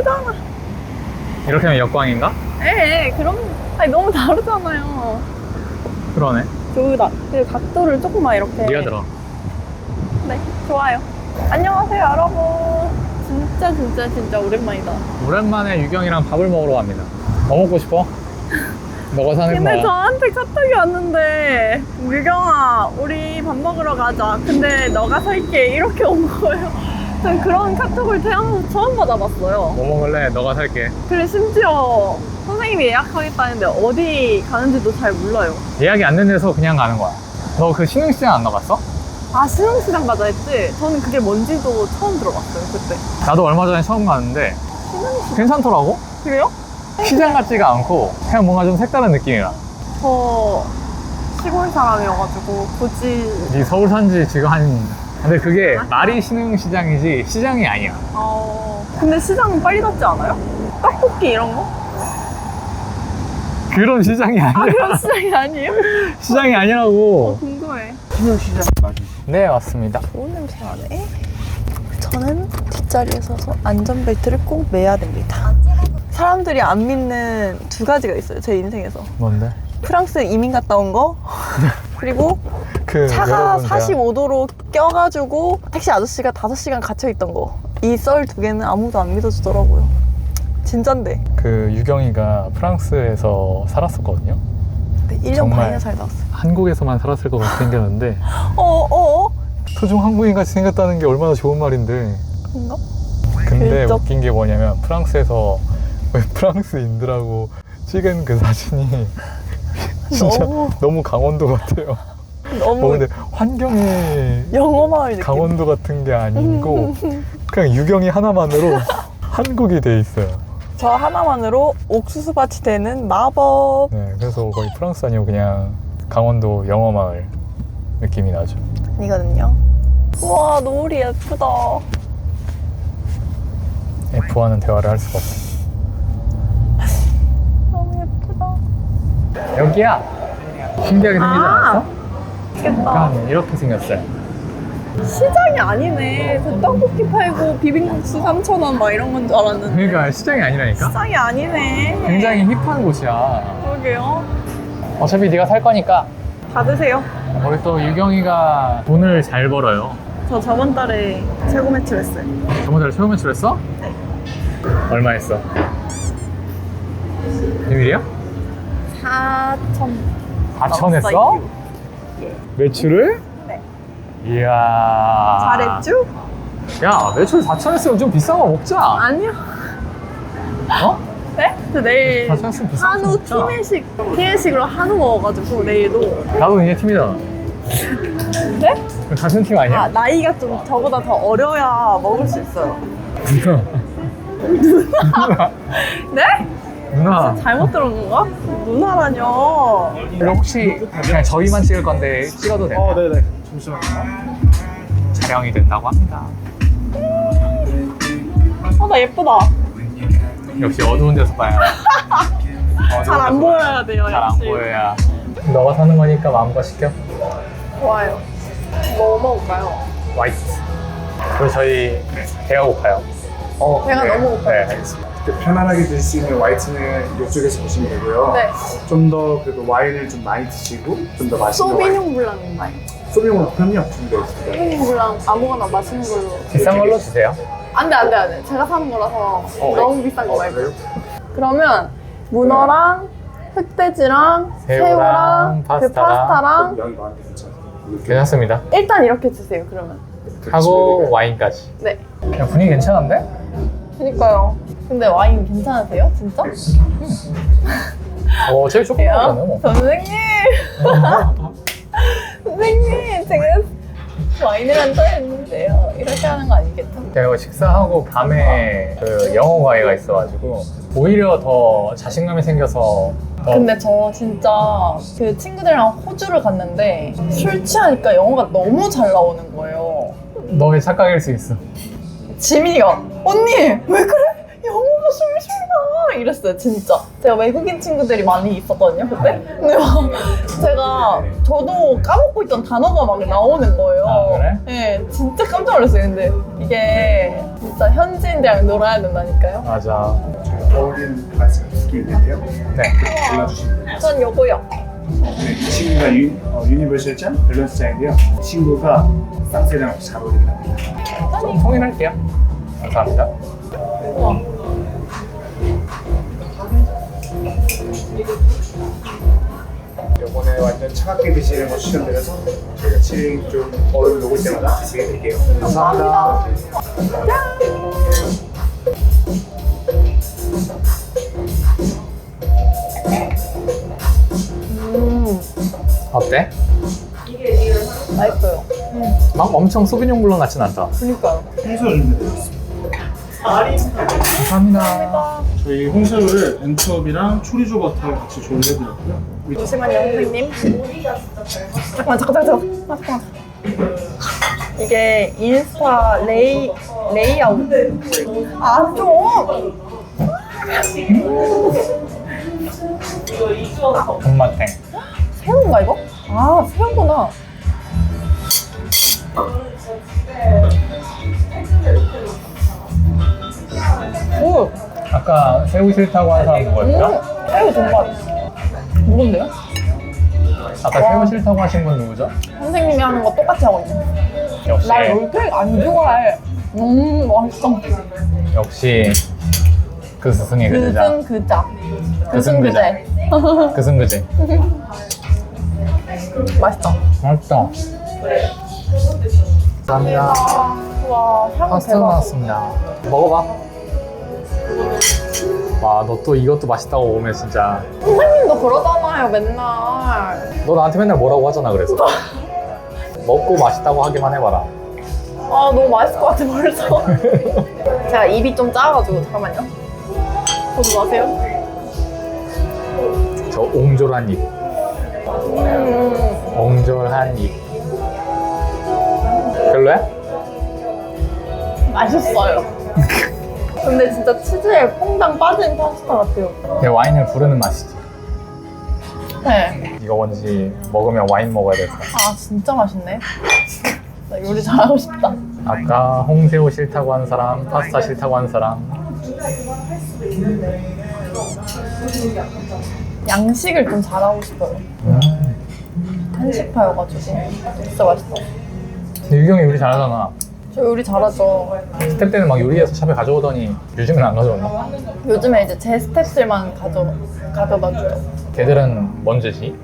다르잖아. 이렇게 하면 역광인가? 그럼 아니 너무 다르잖아요. 그러네. 그 각도를 조금만 이렇게. 네가 들어. 네, 좋아요. 안녕하세요, 여러분. 진짜 오랜만이다. 오랜만에 유경이랑 밥을 먹으러 갑니다. 뭐 먹고 싶어? 너가 사는 근데 거야. 저한테 카톡이 왔는데 유경아 우리 밥 먹으러 가자. 근데 너가 살게 이렇게 온 거예요. 전 그런 카톡을 태어나서 처음 받아봤어요. 뭐 먹을래? 너가 살게. 그리고 심지어 선생님이 예약하겠다는데 어디 가는지도 잘 몰라요. 예약이 안 된 데서 그냥 가는 거야. 너 그 신흥시장 안 가봤어? 아, 신흥시장 가자 했지? 저는 그게 뭔지도 처음 들어봤어요, 그때. 나도 얼마 전에 처음 갔는데 신흥시장? 괜찮더라고. 그래요? 시장 같지가 않고 그냥 뭔가 좀 색다른 느낌이야. 저 시골 사람이어가지고 굳이 네 서울 산지 지금 근데 그게 말이 신흥시장이지 시장이 아니야. 근데 시장은 빨리 닫지 않아요? 떡볶이 이런 거? 그런 시장이 아니야. 그런 시장이 아니에요? 시장이 아니라고. 궁금해. 신흥시장 맞으시죠? 네, 맞습니다. 좋은 냄새 나네. 저는 뒷자리에 서서 안전벨트를 꼭 매야 됩니다. 사람들이 안 믿는 두 가지가 있어요, 제 인생에서. 뭔데? 프랑스 이민 갔다 온 거, 그리고 그 차가 여러분 45도로 껴가지고 택시 아저씨가 5시간 갇혀있던 거. 이 썰 두 개는 아무도 안 믿어주더라고요. 진짠데. 그 유경이가 프랑스에서 살았었거든요. 네, 1년 정말. 반이나 살다 왔어요. 한국에서만 살았을 것 같이 생겼는데 어어어? 토종 한국인 같이 생겼다는 게 얼마나 좋은 말인데. 그런가? 근데 글쩍. 웃긴 게 뭐냐면 프랑스에서 왜 프랑스인들하고 찍은 그 사진이 진짜 너무 강원도 같아요. 너무 근데 환경이 영어 마을 느낌. 강원도 같은 게 아니고 그냥 유경이 하나만으로 한국이 돼 있어요. 저 하나만으로 옥수수밭이 되는 마법. 네, 그래서 거의 프랑스 아니고 그냥 강원도 영어 마을 느낌이 나죠. 이거든요. 우와, 노을이 예쁘다. F와는 대화를 할 수가 없어. 너무 예쁘다. 여기야. 신기하게 생기지 않았어? 맛있겠다. 약간 이렇게 생겼어요. 시장이 아니네. 저 떡볶이 팔고 비빔국수 3,000원 막 이런 건 줄 알았는데. 그러니까 시장이 아니라니까? 시장이 아니네. 굉장히 힙한 곳이야. 그러게요. 어차피 네가 살 거니까. 다 드세요. 우리 또 유경이가 돈을 잘 벌어요. 저 저번 달에 최고 매출했어요. 저번 달에 최고 매출했어? 네. 얼마 했어? 비밀이야? 4,000. 4천 했어? 매출을? 네. 이야. 잘했죠? 야, 매출 4천 했으면 좀 비싼 거 먹자. 아니요. 어? 네? 저 내일 4천 했으면 비싼 거 한우 먹자. 티매식으로 한우 먹어가지고 내일도. 나도 이제 팀이잖아. 네? 같은 팀 아니야? 아, 나이가 좀 저보다 더 어려야 먹을 수 있어요. 네? 누나. 잘못 들은 건가? 누나라뇨. 그럼 혹시 그냥 저희만 찍을 건데 찍어도 되나요? 네네. 잠시만요. 촬영이 된다고 합니다. 나 예쁘다. 역시 어두운 데서 봐야. 잘 안 보여야 돼요, 잘 안 역시. 보여야. 너가 사는 거니까 마음껏 시켜. 좋아요. 뭐 먹을까요? 화이트. 그리고 저희 배가 고파요. 배가 네. 너무 고파요. 네, 알겠습니다. 편안하게 드실 수 있는 와이트는 이쪽에서 보시면 되고요. 네. 좀 더 그래도 와인을 좀 많이 드시고 좀 더 맛있는 소비뇽 블랑인가요? 소비뇽은 편력 준비되어 있습니다. 소비뇽 블랑 아무거나 맛있는 걸로. 비싼 걸로 주세요. 안 돼. 제가 사는 거라서 너무 비싼 거 말고. 그래요? 그러면 문어랑 흑돼지랑 새우랑 그 파스타랑 양이 많이 괜찮아요. 괜찮습니다. 일단 이렇게 주세요, 그러면. 하고 와인까지. 네. 그냥 분위기 괜찮은데? 그니까요. 근데 와인 괜찮으세요? 진짜? 제일 조금 먹잖아요. 뭐. 선생님! 선생님, 제가 와인을 한잔 했는데요. 이렇게 하는 거 아니겠죠? 제가 식사하고 밤에 그 영어 과외가 있어가지고 오히려 더 자신감이 생겨서 근데 저 진짜 그 친구들이랑 호주를 갔는데 술 취하니까 영어가 너무 잘 나오는 거예요. 너의 착각일 수 있어. 지민이가 언니 왜 그래? 영어가 술술 나 이랬어요 진짜. 제가 외국인 친구들이 많이 있었거든요 그때. 근데 막 제가 저도 까먹고 있던 단어가 막 나오는 거예요. 아, 그래? 네, 진짜 깜짝 놀랐어요. 근데 이게 진짜 현지인들이랑 놀아야 된다니까요. 맞아. 어울리는 말씀 두개 있는데요. 네. 골라주시면 돼요. 전 요거요. 네, 이 친구가 유니버셜 짱 밸런스 짱인데요. 이 친구가 쌍세랑 잘 어울리긴 합니다. 성인할게요. 감사합니다. 우와. 요번에 완전 차갑게 드시는 거 추천드려서 저희가 칠링 좀 얼음 녹을 때마다 드시게 드릴게요. 감사합니다. 어때? 맛있어요. 막 엄청 소비뇽 블랑 같진 않다. 그니까요. 홍수 준비드리겠습니다. 감사합니다. 저희 홍수를 엔초비랑 초리조 버터 같이 조리해드렸고요. 잠시만요, 선생님. 잠깐만. 이게 인스타 레이아웃. 아, 좀! 돈마탱. 새우인가, 이거? 아, 새우구나. 오! 아까 새우 싫다고 한 사람 누구였죠? 새우 돈맛. 누군데요? 아까 새우 싫다고 하신 분 누구죠? 선생님이 하는 거 똑같이 하고 있네. 역시 나 롤케이크 안 좋아해. 맛있어. 역시 그 스승의 그제자. 그자. 그승그자. 그승그제. 맛있다. 맛있다. 감사합니다. 와, 향 파스타 대박. 나왔습니다. 먹어봐. 와, 너 또 이것도 맛있다고 오면 진짜. 선생님도 그러잖아요, 맨날. 너 나한테 맨날 뭐라고 하잖아, 그래서. 먹고 맛있다고 하기만 해봐라. 아, 너무 맛있을 것 같아, 벌써. 제가 입이 좀 작아가지고, 잠깐만요. 저도 마세요. 저 옹졸한 입. 옹졸한 입. 별로야? 맛있어요. 근데 진짜 치즈에 퐁당 빠진 파스타 같아요. 그냥 와인을 부르는 맛이지. 네. 이거 뭔지 먹으면 와인 먹어야 될 거야. 아, 진짜 맛있네. 나 요리 잘하고 싶다. 아까 홍새우 싫다고 한 사람, 파스타 싫다고 한 사람. 양식을 좀 잘하고 싶어요. 한식파여가지고. 진짜 맛있어. 근데 유경이 요리 잘하잖아. 저 요리 잘하죠. 스텝 때는 막 요리해서 샵에 가져오더니 요즘은 안 가져오나? 요즘에 이제 제 스태프들만 가져다 주죠. 걔들은 뭔지지?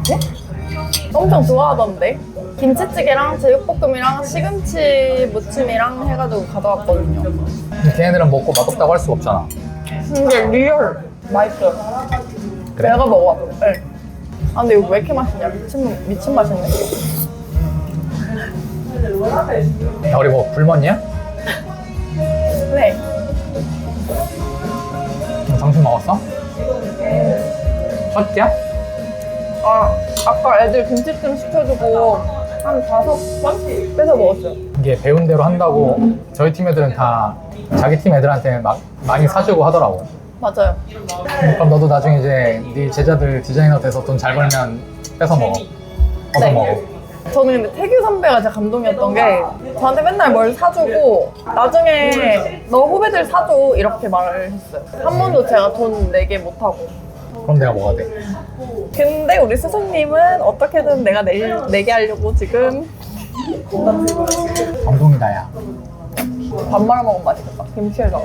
네? 엄청 좋아하던데? 김치찌개랑 제육볶음이랑 시금치 무침이랑 해가지고 가져왔거든요. 근데 걔네들은 먹고 맛없다고 할 수가 없잖아. 근데 리얼 맛있어요. 그래? 내가 먹어봤어. 네. 아 근데 이거 왜 이렇게 맛있냐? 미친 맛있네. 야, 우리 뭐 굶었냐? 네. 점심 먹었어? 첫 끼야? 아 아까 애들 김치찜 시켜주고 한 5번 뺏어 먹었어요. 이게 배운 대로 한다고 저희 팀 애들은 다 자기 팀 애들한테 막 많이 사주고 하더라고. 맞아요. 그럼 너도 나중에 이제 네 제자들 디자이너 돼서 돈 잘 벌면 뺏어 먹어. 얻어 네. 먹어. 저는 근데 태규 선배가 진짜 감동이었던 게 저한테 맨날 뭘 사주고 나중에 너 후배들 사줘 이렇게 말을 했어요. 한 번도 제가 돈 내게 못하고. 그럼 내가 뭐가 돼? 근데 우리 스승님은 어떻게든 내가 내게 하려고 지금 감동이다, 야. 밥 말아 먹으면 맛있겠다. 김치에다가.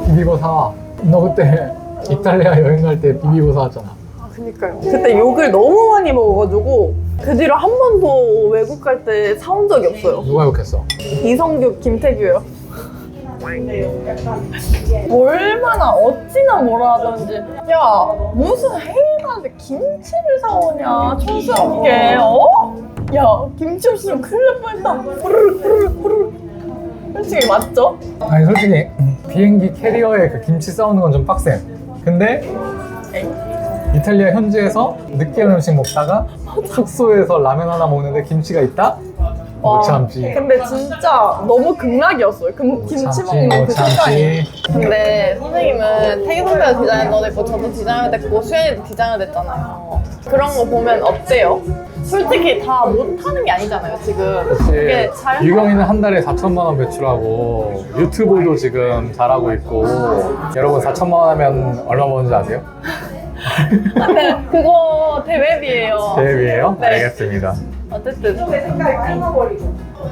비비고 사. 너 그때 이탈리아 여행 갈 때 비비고 사왔잖아. 아, 그니까요. 그때 욕을 너무 많이 먹어가지고 그 뒤로 한 번도 외국 갈 때 사온 적이 없어요. 누가 욕했어? 이성규, 김태규요. 얼마나 어찌나 뭐라 하던지. 야 무슨 해외가는데 김치를 사오냐 촌스럽게. 어? 야 김치 없으면 큰일 날 뻔했다. 후루룩. 솔직히 맞죠? 아니 솔직히 비행기 캐리어에 그 김치 싸우는 건 좀 빡세. 근데 이탈리아 현지에서 느끼한 음식 먹다가 숙소에서 라면 하나 먹는데 김치가 있다? 와, 못 참지. 근데 진짜 너무 극락이었어요. 김치 먹는 그 순간이. 근데 선생님은 태기 선배가 디자이너 됐고 저도 디자이너 됐고 수현이도 디자이너 됐잖아요. 그런 거 보면 어때요? 솔직히 다 못하는 게 아니잖아요, 지금. 이게 잘 유경이는 한 달에 4천만 원 배출하고 유튜브도 지금 잘하고 있고 여러분 4천만 원 하면 얼마 버는지 아세요? 근데 그거 대회비예요. 대회비예요? 네. 알겠습니다. 어쨌든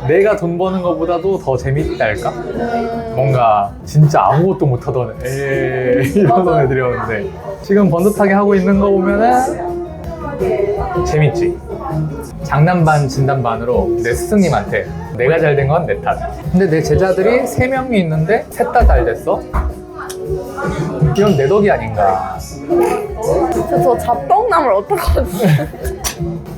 내가 돈 버는 것보다도 더 재밌달까? 뭔가 진짜 아무것도 못하던 이러던 애들이었는데 지금 번듯하게 하고 있는 거 보면은 재밌지. 장난 반 진단 반으로 내 스승님한테 내가 잘 된 건 내 탓. 근데 내 제자들이 3명이 있는데 셋 다 잘 됐어? 이건 내 덕이 아닌가. 저 잡동남을 어떡하지?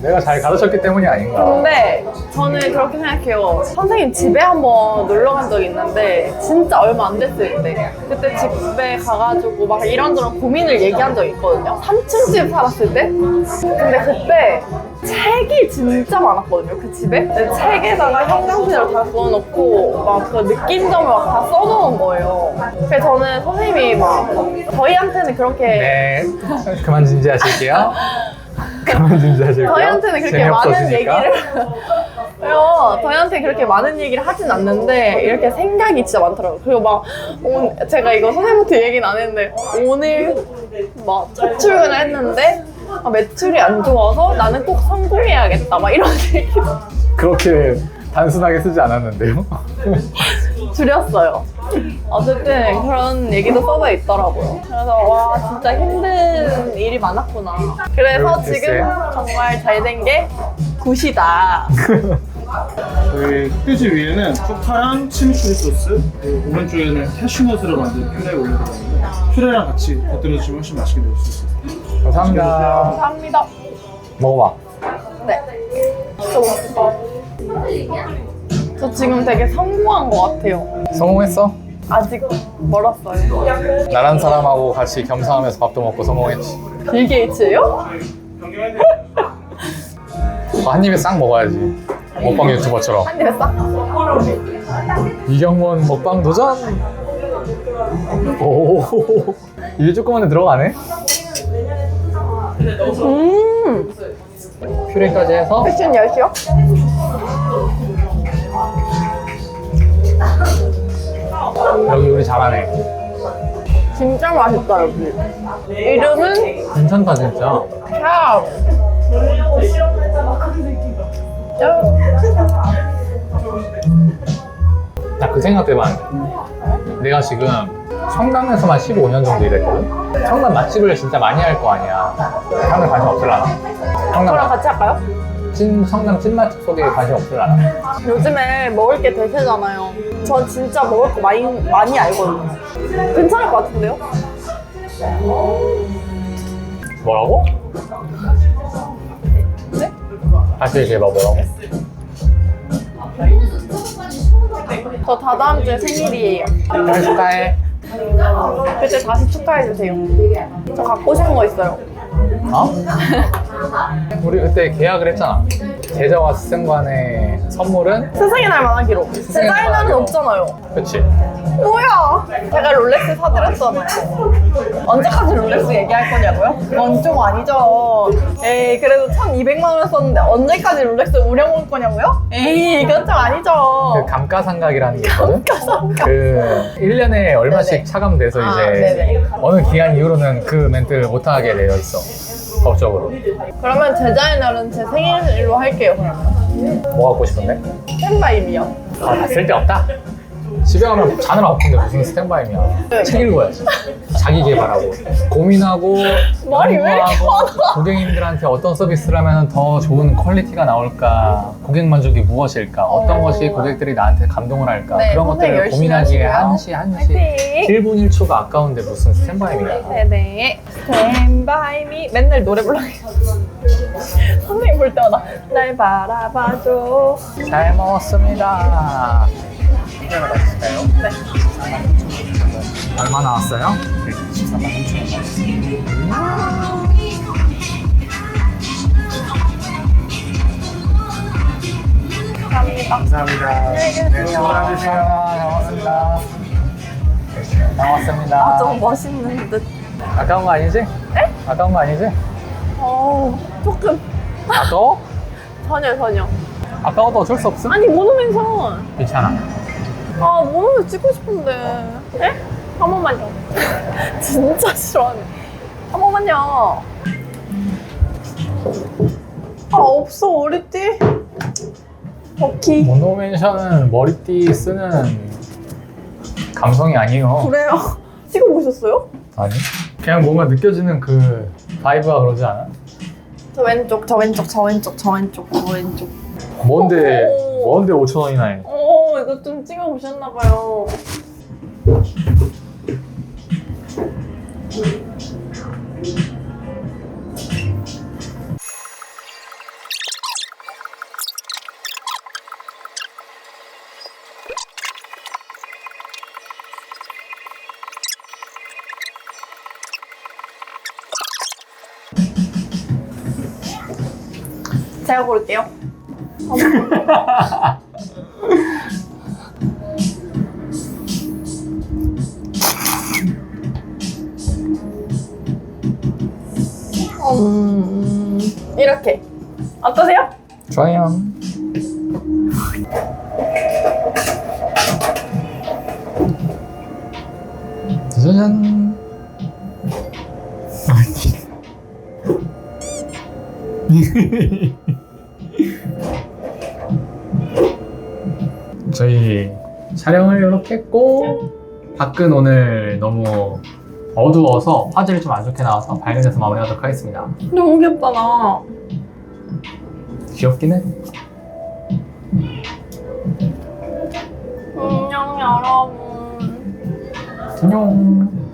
내가 잘 가르쳤기 때문이 아닌가. 근데 저는 그렇게 생각해요. 선생님 집에 한번 놀러 간 적이 있는데 진짜 얼마 안 됐을 때 그때 집에 가가지고 막 이런저런 고민을 얘기한 적이 있거든요. 3층 집 살았을 때. 근데 그때 책이 진짜 많았거든요, 그 집에. 근데 책에다가 형광펜을 다 써놓고 막 그 느낀점을 막 다 써놓은 거예요. 그래서 저는 선생님이 막 저희한테는 그렇게 네, 그만 진지하실게요. 그만 진지하실게요. 저희한테는 그렇게 많은 얘기를 저희한테 그렇게 많은 얘기를 하진 않는데 이렇게 생각이 진짜 많더라고요. 그리고 막 제가 이거 선생님한테 얘기는 안 했는데 오늘 막 첫 출근을 했는데 매출이 안 좋아서 나는 꼭 성공해야겠다 막 이런 얘기 그렇게 단순하게 쓰지 않았는데요. 줄였어요. 어쨌든 그런 얘기도 써져 있더라고요. 그래서 와 진짜 힘든 일이 많았구나. 그래서 지금 정말 잘 된 게 굿이다. 저희 흑돼지 위에는 쪽파랑 치미추리 소스, 그리고 오른쪽에는 캐슈넛으로 만든 퓨레 올려드렸는데 퓨레랑 같이 곁들여주시면 훨씬 맛있게 드실 수 있어요. 감사합니다. 감사합니다. 먹어봐. 네. 저 지금 되게 성공한 것 같아요. 성공했어? 아직 멀었어요. 나란 사람하고 같이 겸사하면서 밥도 먹고 성공했지. 빌 게이츠예요? 한 입에 싹 먹어야지. 먹방 유튜버처럼. 한 입에 싹? 이경원 먹방 도전! 오, 입에 조그만데 들어가네? 퓨레까지 해서 패션 10시요? 여기 요리 잘하네. 진짜 맛있다 여기. 이름은 괜찮다 진짜. 샵. 나 그 생각도 해봤는데 내가 지금 성남에서만 15년 정도 일했거든? 성남 맛집을 진짜 많이 할 거 아니야. 사람들 관심 없을라나? 저랑 같이 할까요? 성남 찐맛집 속에 관심 없을라나? 요즘에 먹을 게 대세잖아요. 전 진짜 먹을 거 많이 알거든요. 괜찮을 것 같은데요? 뭐라고? 네? 다시 얘기해봐. 뭐라고? 저 다다음 주에 생일이에요. 잘 축하해. 그때 다시 축하해주세요. 저 갖고 싶은 거 있어요. 어? 우리 그때 계약을 했잖아. 제자와 스승 간의 선물은? 스승의 날 만하기로. 제 나이 날은 없잖아요. 그치. 뭐야? 제가 롤렉스 사드렸잖아요. 언제까지 롤렉스 얘기할 거냐고요? 그건 좀 아니죠. 에이, 그래도 1,200만 원 썼는데 언제까지 롤렉스 우려먹을 거냐고요? 에이, 이건 좀 아니죠. 그 감가상각이라는 게 있거든? 감가상각. 그 1년에 얼마씩 네네. 차감돼서 아, 이제 네네. 어느 기간 이후로는 그 멘트를 못하게 되어 있어. 법적으로. 그러면 제자의 날은 제 생일로 할게요, 그러면. 뭐 갖고 싶은데? 스탠바이미요. 아, 쓸데없다. 집에 가면 자느라 바쁜데 무슨 스탠바임이야. 네. 책 읽어야지. 자기 개발하고 고민하고 말이 왜 이렇게 연구하고 많아? 고객님들한테 어떤 서비스를 하면 더 좋은 퀄리티가 나올까, 고객 만족이 무엇일까, 어떤 것이 고객들이 나한테 감동을 할까, 네, 그런 선생님 것들을 열심히 고민하기에 하시고요. 한시 화이팅! 1분 1초가 아까운데 무슨 스탠바임이야. 네네. 스탠바이미. 맨날 노래 불러요. 선생님 볼 때마다 날 바라봐줘. 잘 먹었습니다. 얼마나 나왔을까요? 네. 얼마 나왔어요? 13만 3천 원 나왔습니다. 감사합니다. 감사합니다. 네, 수고하세요. 잘 먹었습니다. 잘 먹었습니다. 아, 좀 멋있는 듯. 아까운 거 아니지? 네? 아까운 거 아니지? 조금. 아까워? 전혀. 아까워도 어쩔 수 없음? 아니, 모노멘션. 괜찮아. 아, 모노멘션 찍고 싶은데. 네? 한 번만요. 진짜 싫어하네. 한 번만요. 아, 없어, 머리띠. 오케이. 모노멘션은 머리띠 쓰는 감성이 아니에요. 그래요? 찍어보셨어요? 아니? 그냥 뭔가 느껴지는 그 바이브가 그러지 않아? 저 왼쪽, 저 왼쪽, 저 왼쪽, 저 왼쪽, 저 왼쪽. 뭔데 오. 5,000원이나 해? 이거 좀 찍어보셨나봐요. 제가 고를게요. 이렇게. 어떠세요? 좋아요. 짜잔. 저희 촬영을 이렇게 했고 밖은 오늘 너무 어두워서 화질이 좀 안 좋게 나와서 밝은 데서 마무리하도록 하겠습니다. 너무 귀엽다, 나. 귀엽긴 해. 안녕, 여러분. 안녕.